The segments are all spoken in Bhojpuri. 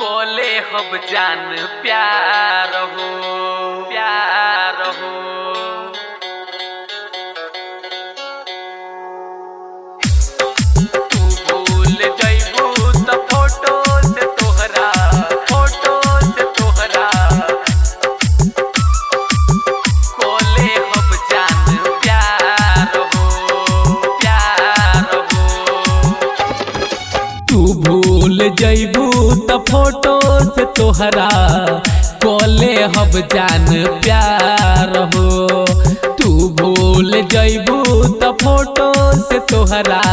कोले हब जान प्यार हो प्यार हो। तू भूल जइबू त फोटो से तोहरा कोले हब जान प्यार हो प्यार हो। तू भूल जइबू त फोटो से तोहरा कोले हब जान प्यार हो। तू भूल जइबू त फोटो से तोहरा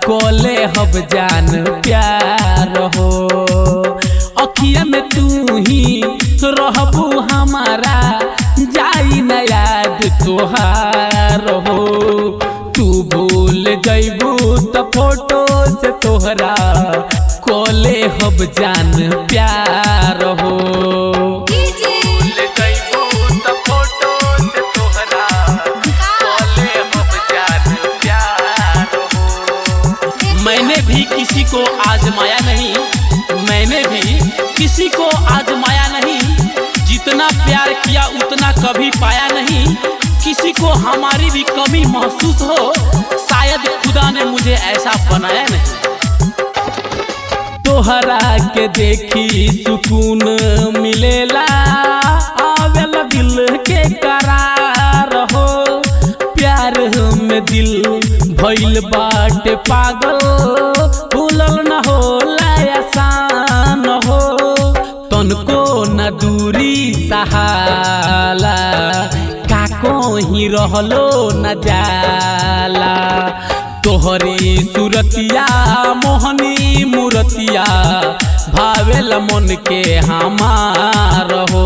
कोले हब जान प्यार हो। अखिया में तू ही रहबू हमारा जाई न याद तोहार हो। तू भूल जइबू त फोटो से तोहरा कोले हब जान प्यार हो। भूल जइबू त फोटो से तोहरा कोले हब जान प्यार हो। मैंने भी किसी को आजमाया नहीं, मैंने भी किसी को आजमाया नहीं। जितना प्यार किया उतना कभी पाया नहीं। किसी को हमारी भी कमी महसूस हो, शायद खुदा ने मुझे ऐसा बनाया नहीं। तोहरा के देखी सुकून मिलेला, आवेला दिल के करार हो। प्यार में दिल भइल बाटे पागल, भूलल न होला आसान हो। तनको न दूरी सहाला, काको ही रहलो न जाला। तोहरी सूरतिया मोहनी मूरतिया भावेला मन के हमार हो।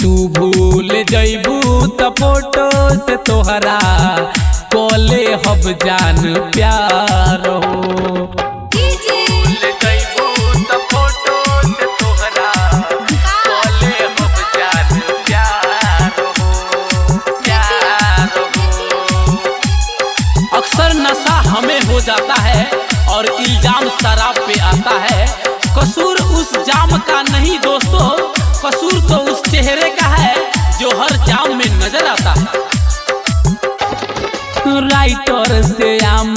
तू भूल जइबू त फोटो से तोहरा कोले हब जान प्यार हो। भूल जइबू त फोटो से तोहरा कोले हब जान प्यार हो प्यार हो। अक्सर नशा हमें हो जाता है और इल्जाम शराब पे आता है। कसूर उस जाम का नहीं दोस्तों, कसूर तो उस चेहरे का है जो हर जाम में नजर आता है। राइटर से आम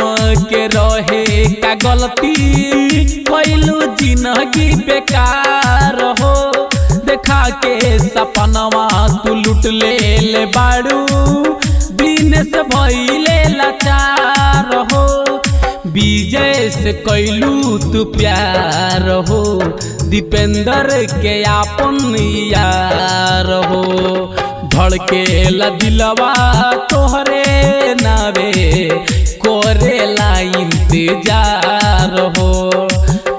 के रहे का गलती, कैलू जिंदगी बेकार हो। देखा के सपनवा तू लुट ले बाड़ू, दिन से भइले लाचार हो। विजय से कैलू तू प्यार हो, दीपेंद्र के आपन यार हो। धड़केला दिलवा तोहरे नावे, कोरेला इंतजार हो।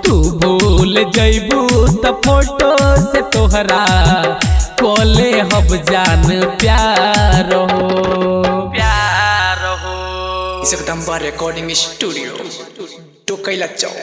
तू भूल जइबू त फोटो से तोहरा कोले हब जान प्यार हो प्यार हो। जगदम्बा रिकॉर्डिंग स्टूडियो, टोकैला चौक।